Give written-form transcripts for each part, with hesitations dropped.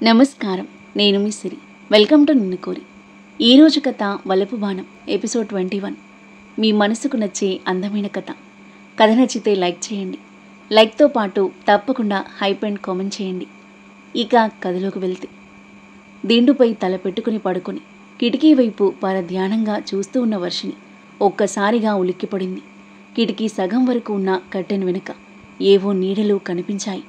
నమస్కారం, నేను మీ సిరి. Welcome to నిన్ను కోరి. ఈరోజు కథ వలపు బాణం ఎపిసోడ్ 21. మీ మనసుకు నచ్చే అందమైన కథ. కథ నచ్చితే లైక్ చేయండి. లైక్తో పాటు తప్పకుండా హైప్ అండ్ కామెంట్ చేయండి. ఇక కథలోకి వెళ్తే, దిండుపై తల పెట్టుకుని పడుకొని కిటికీ వైపు పరధ్యానంగా చూస్తూ ఉన్న వర్షిని ఒక్కసారిగా ఉలిక్కిపడింది. కిటికీ సగం వరకు ఉన్న కర్టెన్ వెనుక ఏవో నీడలు కనిపించాయి.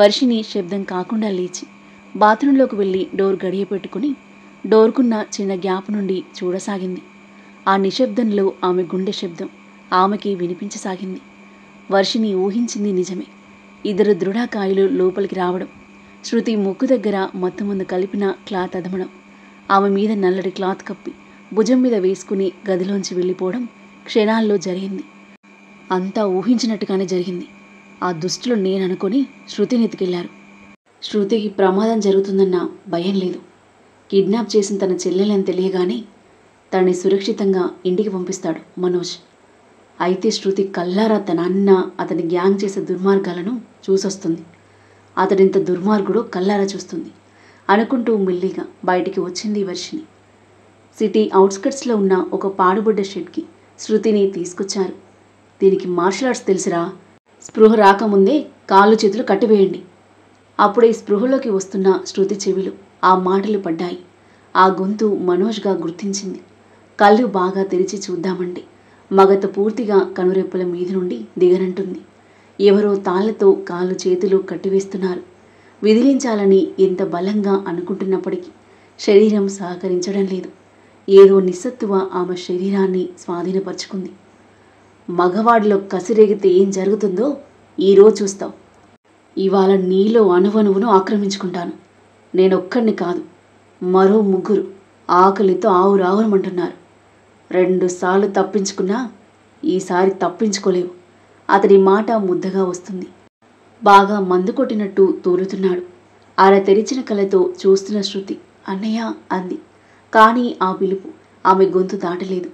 వర్షిని శబ్దం కాకుండా లేచి బాత్రూంలోకి వెళ్ళి డోర్ గడియ పెట్టుకుని డోర్కున్న చిన్న గ్యాప్ నుండి చూడసాగింది. ఆ నిశ్శబ్దంలో ఆమె గుండె శబ్దం ఆమెకి వినిపించసాగింది. వర్షిని ఊహించింది నిజమే. ఇద్దరు దృఢకాయలు లోపలికి రావడం, శృతి ముక్కు దగ్గర మత్తుమందు కలిపిన క్లాత్ అదమడం, ఆమె మీద నల్లటి క్లాత్ కప్పి భుజం మీద వేసుకుని గదిలోంచి వెళ్ళిపోవడం క్షణాల్లో జరిగింది. అంతా ఊహించినట్టుగానే జరిగింది. ఆ దుష్టులు నేననుకొని శృతిని ఎత్తుకెళ్లారు. శృతికి ప్రమాదం జరుగుతుందన్న భయం లేదు. కిడ్నాప్ చేసిన తన చెల్లెలని తెలియగానే తనని సురక్షితంగా ఇంటికి పంపిస్తాడు మనోజ్. అయితే శృతి కల్లారా తన అన్న అతని గ్యాంగ్ చేసే దుర్మార్గాలను చూసొస్తుంది. అతడింత దుర్మార్గుడు కల్లారా చూస్తుంది అనుకుంటూ మెల్లిగా బయటికి వచ్చింది వర్షిని. సిటీ అవుట్స్కట్స్లో ఉన్న ఒక పాడుబడ్డ షెడ్కి శృతిని తీసుకొచ్చారు. దీనికి మార్షల్ ఆర్ట్స్ తెలుసురా, స్పృహ రాకముందే కాళ్ళు చేతులు కట్టివేయండి. అప్పుడే స్పృహలోకి వస్తున్న శృతి చెవిలో ఆ మాటలు పడ్డాయి. ఆ గొంతు మనోజ్గా గుర్తించింది. కళ్ళు బాగా తెరిచి చూద్దామంటే మగత పూర్తిగా కనురెప్పల మీద నుండి దిగనంటుంది. ఎవరో తాళ్లతో కాళ్ళు చేతులు కట్టివేస్తున్నారు. విదిలించాలని ఎంత బలంగా అనుకుంటున్నప్పటికీ శరీరం సహకరించడం లేదు. ఏదో నిస్సత్తువ ఆమె శరీరాన్ని స్వాధీనపరుచుకుంది. మగవాడిలో కసిరేగితే ఏం జరుగుతుందో ఈరోజు చూస్తావు. ఇవాళ నీలో అణువణువును ఆక్రమించుకుంటాను. నేనొక్కడిని కాదు, మరో 3 ఆకలితో ఆవురావురమంటున్నారు. 2 సార్లు తప్పించుకున్నా ఈసారి తప్పించుకోలేవు. అతడి మాట ముద్దగా వస్తుంది. బాగా మందు కొట్టినట్టు తూలుతున్నాడు. అలా తెరిచిన కళ్ళతో చూస్తున్న శృతి అన్నయ్య అంది. కానీ ఆ పిలుపు ఆమె గొంతు దాటలేదు.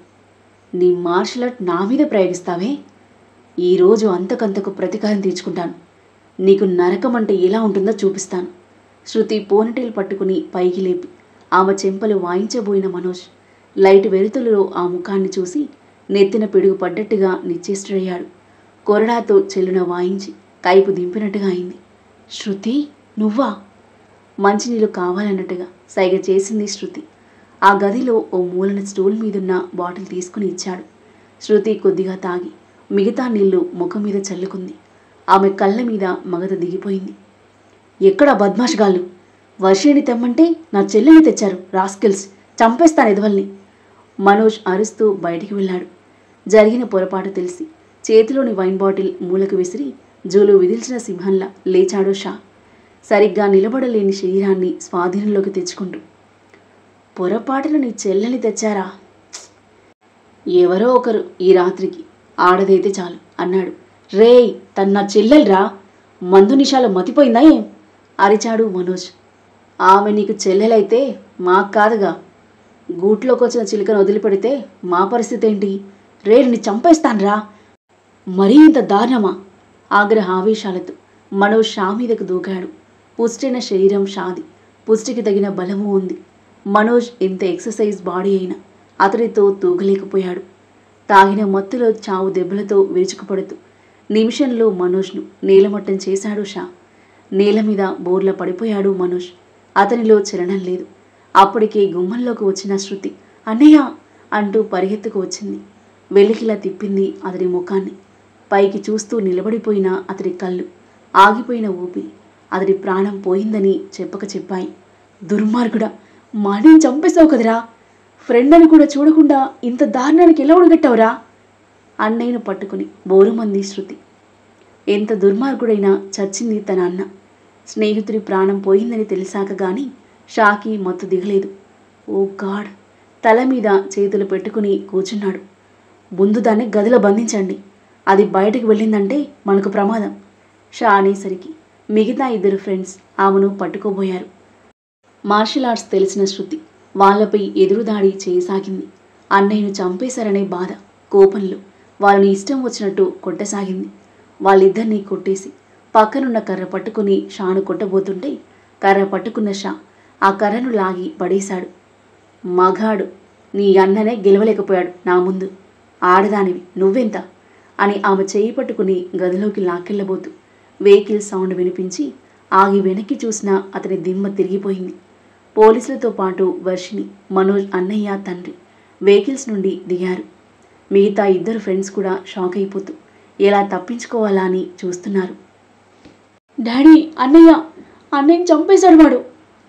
నీ మార్షల్ ఆర్ట్ నా మీద ప్రయోగిస్తావే? ఈరోజు అంతకంతకు ప్రతీకారం తీర్చుకుంటాను. నీకు నరకం అంటే ఎలా ఉంటుందో చూపిస్తాను. శృతి పోనిటేలు పట్టుకుని పైకి లేపి ఆమె చెంపలు వాయించబోయిన మనోజ్ లైట్ వెలుతులలో ఆ ముఖాన్ని చూసి నెత్తిన పిడుగు పడ్డట్టుగా నిశ్చేష్టుడయ్యాడు. కొరడాతో చెల్లున వాయించి కైపు దింపినట్టుగా అయింది. శృతి, నువ్వా? మంచినీళ్ళు కావాలన్నట్టుగా సైగ చేసింది శృతి. ఆ గదిలో ఓ మూలన స్టూల్ మీదున్న బాటిల్ తీసుకుని ఇచ్చాడు. శృతి కొద్దిగా తాగి మిగతా నీళ్లు ముఖం మీద చల్లుకుంది. ఆమె కళ్ళ మీద మగత దిగిపోయింది. ఎక్కడా బద్మాష్గాళ్ళు? వర్షిని తెమ్మంటే నా చెల్లెని తెచ్చారు రాస్కిల్స్, చంపేస్తాను ఎదవల్ని. మనోజ్ అరుస్తూ బయటికి వెళ్ళాడు. జరిగిన పొరపాటు తెలిసి చేతిలోని వైన్ బాటిల్ మూలకు విసిరి జూలు విదిల్చిన సింహంలా లేచాడు షా. సరిగ్గా నిలబడలేని శరీరాన్ని స్వాధీనంలోకి తెచ్చుకుంటూ, పొరపాటును నీ చెల్లెని తెచ్చారా? ఎవరో ఒకరు ఈ రాత్రికి ఆడదైతే చాలు అన్నాడు. రేయ్, తన్న చెల్లెల్రా, మందు నిషాలు మతిపోయిందా ఏం? అరిచాడు మనోజ్. ఆమె నీకు చెల్లెలైతే మాకు కాదుగా. గూట్లోకి వచ్చిన చిలుకను వదిలిపెడితే మా పరిస్థితి ఏంటి? రేడిని చంపేస్తాన్రా. మరీ ఇంత దారుణమా? ఆగ్రహ ఆవేశాలతో మనోజ్ షా మీదకు దూకాడు. పుష్టిన శరీరం షాది, పుష్టికి తగిన బలము ఉంది. మనోజ్ ఎంత ఎక్సర్సైజ్ బాడీ అయినా అతడితో తూగలేకపోయాడు. తాగిన మత్తులో చావు దెబ్బలతో విరుచుకుపడుతూ నిమిషంలో మనోజ్ను నేలమట్టం చేశాడు షా. నేల మీద బోర్ల పడిపోయాడు మనోజ్. అతనిలో చలనం లేదు. అప్పటికే గుమ్మంలోకి వచ్చిన శృతి అన్నయ్య అంటూ పరిగెత్తుకు వచ్చింది. వెలికిలా తిప్పింది అతడి ముఖాన్ని. పైకి చూస్తూ నిలబడిపోయిన అతడి కళ్ళు, ఆగిపోయిన ఊపిరి అతడి ప్రాణం పోయిందని చెప్పక చెప్పాయి. దుర్మార్గుడా, మాని చంపేశావు కదరా. ఫ్రెండ్ అని కూడా చూడకుండా ఇంత దారుణానికి ఎలా ఉడగట్టావురా? అన్నయ్యను పట్టుకుని బోరుమంది శృతి. ఎంత దుర్మార్గుడైనా చచ్చింది తన అన్న. స్నేహితుడి ప్రాణం పోయిందని తెలిసాక గాని షాకి మత్తు దిగలేదు. ఓ గాడ్, తల మీద చేతులు పెట్టుకుని కూర్చున్నాడు. ముందు దాన్ని గదిలో బంధించండి. అది బయటకు వెళ్ళిందంటే మనకు ప్రమాదం. షా అనేసరికి మిగతా 2 ఫ్రెండ్స్ ఆమెను పట్టుకోబోయారు. మార్షల్ ఆర్ట్స్ తెలిసిన శృతి వాళ్లపై ఎదురుదాడి చేయసాగింది. అన్నయ్యను చంపేశారనే బాధ, కోపంలో వాళ్ళని ఇష్టం వచ్చినట్టు కొట్టసాగింది. వాళ్ళిద్దరినీ కొట్టేసి పక్కనున్న కర్ర పట్టుకుని షాను కొట్టబోతుంటే కర్ర పట్టుకున్న షా ఆ కర్రను లాగి పడేశాడు. మగాడు, నీ అన్ననే గెలవలేకపోయాడు నా ముందు. ఆడదానివి నువ్వెంత అని ఆమె చేయి పట్టుకుని గదిలోకి లాక్కెళ్ళబోతూ వెహికల్ సౌండ్ వినిపించి ఆగి వెనక్కి చూసినా అతని దిమ్మ తిరిగిపోయింది. పోలీసులతో పాటు వర్షిణి, మనోజ్ అన్నయ్య తండ్రి వెహికల్స్ నుండి దిగారు. మిగతా ఇద్దరు ఫ్రెండ్స్ కూడా షాక్ అయిపోతూ ఎలా తప్పించుకోవాలా అని చూస్తున్నారు. డాడీ, అన్నయ్య, అన్నయ్యని చంపేశాడు వాడు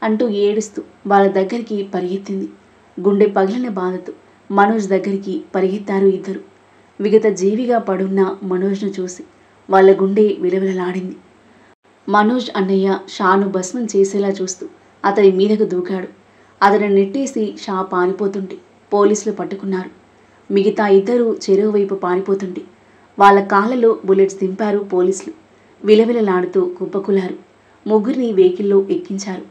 అంటూ ఏడుస్తూ వాళ్ళ దగ్గరికి పరిగెత్తింది. గుండె పగిలిన బాధతో మనోజ్ దగ్గరికి పరిగెత్తారు ఇద్దరు. విగత జీవిగా పడున్న మనోజ్ను చూసి వాళ్ళ గుండె విలవిలలాడింది. మనోజ్ అన్నయ్య షాను భస్మం చేసేలా చూస్తూ అతని మీదకు దూకాడు. అతని నెట్టేసి షా పారిపోతుంటే పోలీసులు పట్టుకున్నారు. మిగతా ఇద్దరు చెరువు వైపు పారిపోతుంటే వాళ్ళ కాళ్ళలో బుల్లెట్స్ దింపారు పోలీసులు. విలవిలలాడుతూ కుప్పకులారు. ముగ్గురిని వెహికల్లో ఎక్కించారు.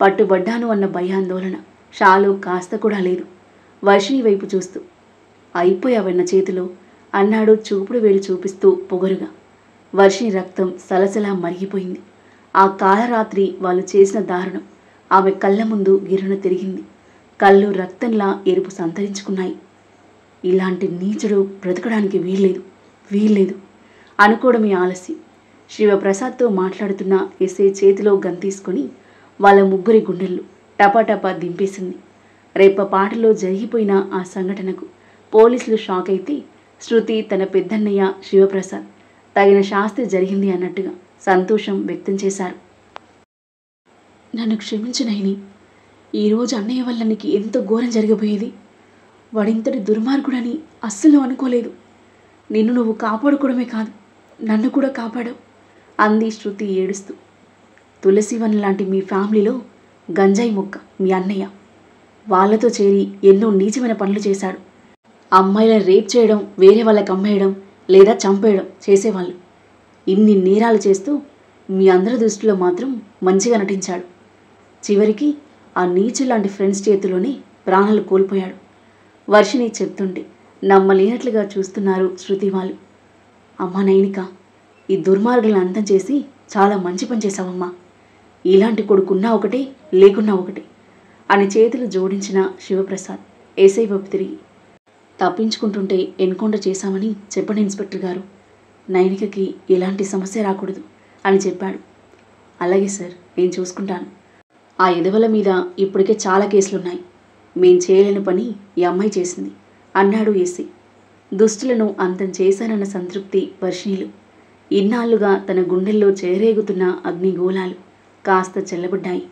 పట్టుబడ్డాను అన్న భయాందోళన షాలో కాస్త కూడా లేదు. వర్షిణి వైపు చూస్తూ అయిపోయావన్న చేతిలో అన్నాడు చూపుడు వేలు చూపిస్తూ పొగరుగా. వర్షిణి రక్తం సలసలా మరిగిపోయింది. ఆ కాలరాత్రి వాళ్ళు చేసిన దారుణం ఆమె కళ్ళ ముందు గిరున తిరిగింది. కళ్ళు రక్తంలా ఎరుపు సంతరించుకున్నాయి. ఇలాంటి నీచుడు బ్రతకడానికి వీల్లేదు అనుకోవడమే ఆలస్యం. శివప్రసాద్తో మాట్లాడుతున్న ఎస్ఐ చేతిలో గన్ తీసుకొని వాళ్ళ ముగ్గురి గుండెల్లో టపాటపా దింపేసింది. రేపపాటలో జరిగిపోయిన ఆ సంఘటనకు పోలీసులు షాక్ అయితే శృతి, తన పెద్దన్నయ్య శివప్రసాద్ తగిన శాస్తి జరిగింది అన్నట్టుగా సంతోషం వ్యక్తం చేశారు. నన్ను క్షమించినైని, ఈరోజు అన్నయ్య వల్ల నీకు ఎంతో ఘోరం జరిగిపోయేది. వాడింతటి దుర్మార్గుడని అస్సలు అనుకోలేదు. నిన్ను నువ్వు కాపాడుకోవడమే కాదు, నన్ను కూడా కాపాడావు అంది శృతి ఏడుస్తూ. తులసివన్ లాంటి మీ ఫ్యామిలీలో గంజాయి మొక్క మీ అన్నయ్య. వాళ్లతో చేరి ఎన్నో నీచమైన పనులు చేశాడు. అమ్మాయిలను రేప్ చేయడం, వేరే వాళ్ళకి అమ్మేయడం లేదా చంపేయడం చేసేవాళ్ళు. ఇన్ని నేరాలు చేస్తూ మీ అందరి దృష్టిలో మాత్రం మంచిగా నటించాడు. చివరికి ఆ నీచు లాంటి ఫ్రెండ్స్ చేతిలోనే ప్రాణాలు కోల్పోయాడు. వర్షిణి చెప్తుంటే నమ్మలేనట్లుగా చూస్తున్నారు శృతి వాళ్ళు. అమ్మా నైనిక, ఈ దుర్మార్గులను అంతం చేసి చాలా మంచి పని చేశావమ్మా. ఇలాంటి కొడుకున్నా ఒకటే, లేకున్నా ఒకటే అని చేతులు జోడించిన శివప్రసాద్ ఎస్ఐ వైపు తిరిగి, తప్పించుకుంటుంటే ఎన్కౌంటర్ చేశామని చెప్పండి ఇన్స్పెక్టర్ గారు. నైనికకి ఎలాంటి సమస్య రాకూడదు అని చెప్పాడు. అలాగే సార్, నేను చూసుకుంటాను. ఆ ఎదవల మీద ఇప్పటికే చాలా కేసులున్నాయి. మేం చేయలేని పని ఈ అమ్మాయి చేసింది అన్నాడు ఎస్ఐ. దుష్టులను అంతం చేశానన్న సంతృప్తి వర్షిణిలో. ఇన్నాళ్లుగా తన గుండెల్లో చేరేగుతున్న అగ్నిగోళాలు కాస్త చెల్లబడ్డాయి.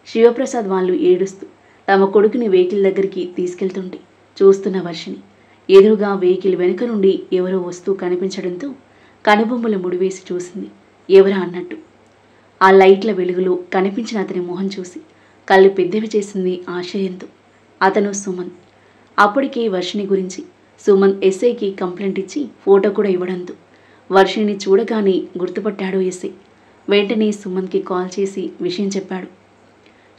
శివప్రసాద్ వాళ్ళు ఏడుస్తూ తమ కొడుకుని వెహికల్ దగ్గరికి తీసుకెళ్తుంటే చూస్తున్న వర్షిణి ఎదురుగా వెహికల్ వెనుక నుండి ఎవరో వస్తూ కనిపించడంతో కనుబొమ్మలు ముడివేసి చూసింది, ఎవరా అన్నట్టు. ఆ లైట్ల వెలుగులో కనిపించిన అతని మొహం చూసి కళ్ళు పెద్దవి చేసింది ఆశ్చర్యంతో. అతను సుమంత్. అప్పటికే వర్షిణి గురించి సుమంత్ ఎస్ఐకి కంప్లైంట్ ఇచ్చి ఫోటో కూడా ఇవ్వడంతో వర్షిణిని చూడగానే గుర్తుపట్టాడు ఎస్ఐ. వెంటనే సుమంత్కి కాల్ చేసి విషయం చెప్పాడు.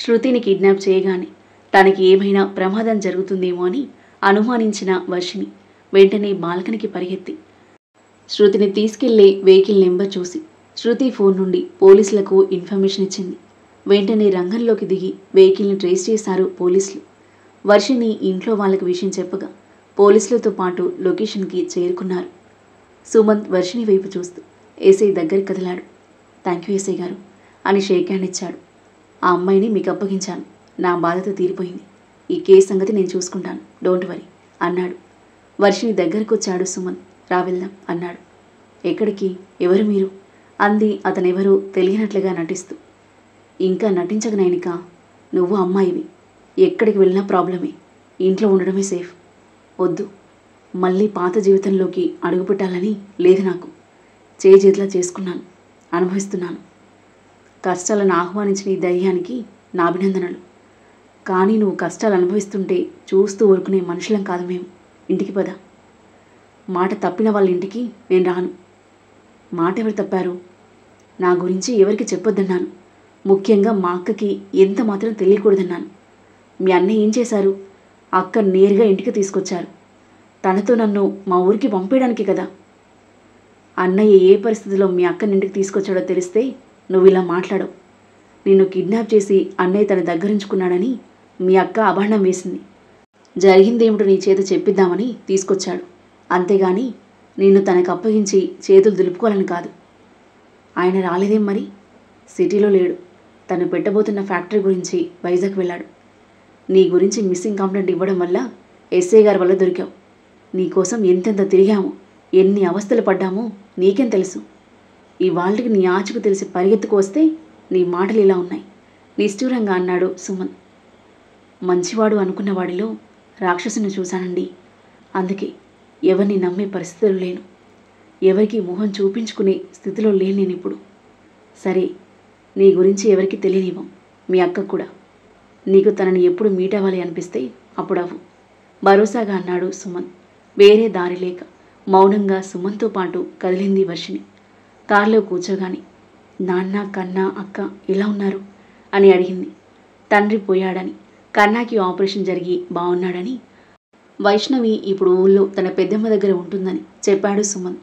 శృతిని కిడ్నాప్ చేయగానే తనకి ఏమైనా ప్రమాదం జరుగుతుందేమో అని అనుమానించిన వర్షిణి వెంటనే బాల్కనీకి పరిగెత్తి శృతిని తీసుకెళ్లే వెహికల్ నెంబర్ చూసి శృతి ఫోన్ నుండి పోలీసులకు ఇన్ఫర్మేషన్ ఇచ్చింది. వెంటనే రంగంలోకి దిగి వెహికల్ని ట్రేస్ చేశారు పోలీసులు. వర్షిణి ఇంట్లో వాళ్ళకి విషయం చెప్పగా పోలీసులతో పాటు లొకేషన్కి చేరుకున్నారు. సుమంత్ వర్షిణి వైపు చూస్తూ ఏసై దగ్గరికి కదిలాడు. థ్యాంక్ యూ ఏసై గారు అని షేక్ హ్యాండ్ ఇచ్చాడు. ఆ అమ్మాయిని మీకు అప్పగించాను. నా బాధతో తీరిపోయింది. ఈ కేసు సంగతి నేను చూసుకుంటాను, డోంట్ వరీ అన్నాడు. వర్షిణి దగ్గరకు వచ్చాడు సుమంత్. రావెళ్దాం అన్నాడు. ఎక్కడికి? ఎవరు మీరు అంది అతనెవరో తెలియనట్లుగా నటిస్తూ. ఇంకా నటించక నైనిక, నువ్వు అమ్మాయివి. ఎక్కడికి వెళ్ళినా ప్రాబ్లమే. ఇంట్లో ఉండడమే సేఫ్. వద్దు, మళ్ళీ పాత జీవితంలోకి అడుగుపెట్టాలని లేదు నాకు. చేతిలా చేసుకున్నాను, అనుభవిస్తున్నాను. కష్టాలను ఆహ్వానించిన ఈ ధైర్యానికి నా అభినందనలు. కానీ నువ్వు కష్టాలు అనుభవిస్తుంటే చూస్తూ ఊరుకునే మనుషులం కాదు మేము. ఇంటికి పద. మాట తప్పిన వాళ్ళ ఇంటికి నేను రాను. మాట ఎవరు తప్పారు? నా గురించి ఎవరికి చెప్పొద్దన్నాను. ముఖ్యంగా మా అక్కకి ఎంత మాత్రం తెలియకూడదన్నాను. మీ అన్నయ్య ఏం చేశారు? అక్క నేరుగా ఇంటికి తీసుకొచ్చారు. తనతో నన్ను మా ఊరికి పంపేయడానికి కదా. అన్నయ్య ఏ పరిస్థితిలో మీ అక్కని ఇంటికి తీసుకొచ్చాడో తెలిస్తే నువ్వు ఇలా మాట్లాడవు. నిన్ను కిడ్నాప్ చేసి అన్నయ్య తన దగ్గరుంచుకున్నాడని మీ అక్క అభాండం వేసింది. జరిగిందేమిటో నీ చేత చెప్పిద్దామని తీసుకొచ్చాడు. అంతేగాని నిన్ను తనకు అప్పగించి చేతులు దులుపుకోవాలని కాదు. ఆయన రాలేదేం మరి? సిటీలో లేడు. తను పెట్టబోతున్న ఫ్యాక్టరీ గురించి వైజాగ్ వెళ్ళాడు. నీ గురించి మిస్సింగ్ కంప్లైంట్ ఇవ్వడం వల్ల ఎస్ఐ గారి వల్ల దొరికావు. నీకోసం ఎంతెంత తిరిగామో, ఎన్ని అవస్థలు పడ్డామో నీకేం తెలుసు. ఇవాళకి నీ ఆచకు తెలిసి పరిగెత్తుకు వస్తే నీ మాటలు ఇలా ఉన్నాయి నిష్ఠూరంగా అన్నాడు సుమన్. మంచివాడు అనుకున్న వాడిలో రాక్షసుని చూశానండి. అందుకే ఎవరిని నమ్మే పరిస్థితులు లేను. ఎవరికి మొహం చూపించుకునే స్థితిలో లేను నేను ఇప్పుడు. సరే, నీ గురించి ఎవరికి తెలియనివ్వం, మీ అక్క కూడా. నీకు తనని ఎప్పుడు మీట్ అవ్వాలి అనిపిస్తే అప్పుడు అవ్వు భరోసాగా అన్నాడు సుమన్. వేరే దారి లేక మౌనంగా సుమన్తో పాటు కదిలింది వర్షిణి. కారులో కూర్చోగాని నాన్న, కన్నా, అక్క ఎలా ఉన్నారు అని అడిగింది. తండ్రి పోయాడని, కన్నాకి ఆపరేషన్ జరిగి బాగున్నాడని, వైష్ణవి ఇప్పుడు ఊళ్ళో తన పెద్దమ్మ దగ్గర ఉంటుందని చెప్పాడు సుమన్.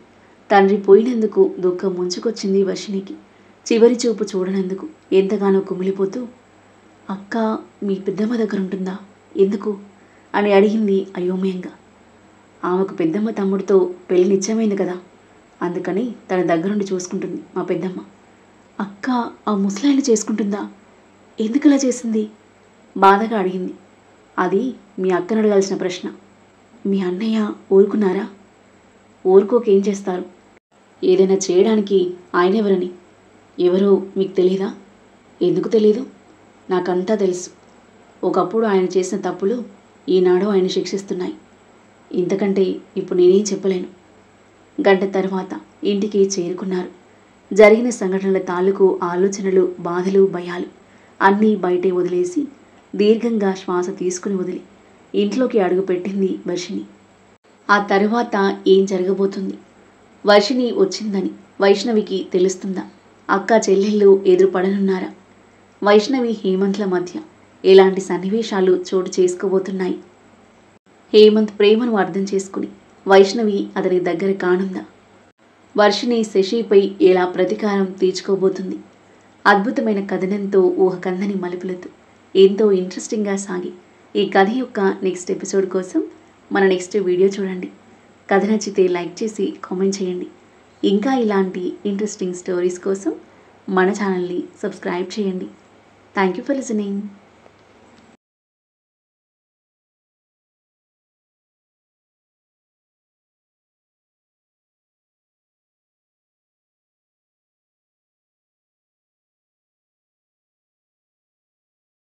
తండ్రి పోయినందుకు దుఃఖం ముంచుకొచ్చింది వర్షిణికి. చివరి చూపు చూడనందుకు ఎంతగానో కుమిలిపోతూ, అక్క మీ పెద్దమ్మ దగ్గర ఉంటుందా? ఎందుకు అని అడిగింది అయోమయంగా. ఆమెకు పెద్దమ్మ తమ్ముడితో పెళ్లి నిశ్చయమైంది కదా, అందుకని తన దగ్గరుండి చూసుకుంటుంది మా పెద్దమ్మ. అక్క ఆ ముసలాయిని చేసుకుంటుందా? ఎందుకలా చేసింది? బాధగా అడిగింది. అది మీ అక్కను అడగాల్సిన ప్రశ్న. మీ అన్నయ్య ఊరుకున్నారా? ఊరుకోకేం చేస్తారు? ఏదైనా చేయడానికి ఆయన ఎవరని? ఎవరో మీకు తెలీదా? ఎందుకు తెలీదు? నాకంతా తెలుసు. ఒకప్పుడు ఆయన చేసిన తప్పులు ఈనాడు ఆయన శిక్షిస్తున్నాయి. ఇంతకంటే ఇప్పుడు నేనేం చెప్పలేను. గంట తర్వాత ఇంటికి చేరుకున్నారు. జరిగిన సంఘటనల తాలూకు ఆలోచనలు, బాధలు, భయాలు అన్నీ బయటే వదిలేసి దీర్ఘంగా శ్వాస తీసుకుని వదిలి ఇంట్లోకి అడుగుపెట్టింది వర్షిణి. ఆ తరువాత ఏం జరగబోతుంది? వర్షిణి వచ్చిందని వైష్ణవికి తెలుస్తుందా? అక్క చెల్లెళ్ళు ఎదురుపడనున్నారా? వైష్ణవి హేమంత్ల మధ్య ఎలాంటి సన్నివేశాలు చోటు చేసుకోబోతున్నాయి? హేమంత్ ప్రేమను అర్థం చేసుకుని వైష్ణవి అతని దగ్గర కానుందా? వర్షిణి శశిపై ఎలా ప్రతీకారం తీర్చుకోబోతుంది? అద్భుతమైన కథనంతో ఊహకందని మలుపులతో ఎంతో ఇంట్రెస్టింగ్గా సాగి ఈ కథ యొక్క నెక్స్ట్ ఎపిసోడ్ కోసం మన నెక్స్ట్ వీడియో చూడండి. కథ నచ్చితే లైక్ చేసి కామెంట్ చేయండి. ఇంకా ఇలాంటి ఇంట్రెస్టింగ్ స్టోరీస్ కోసం మన ఛానల్ని సబ్స్క్రైబ్ చేయండి. Thank you for listening.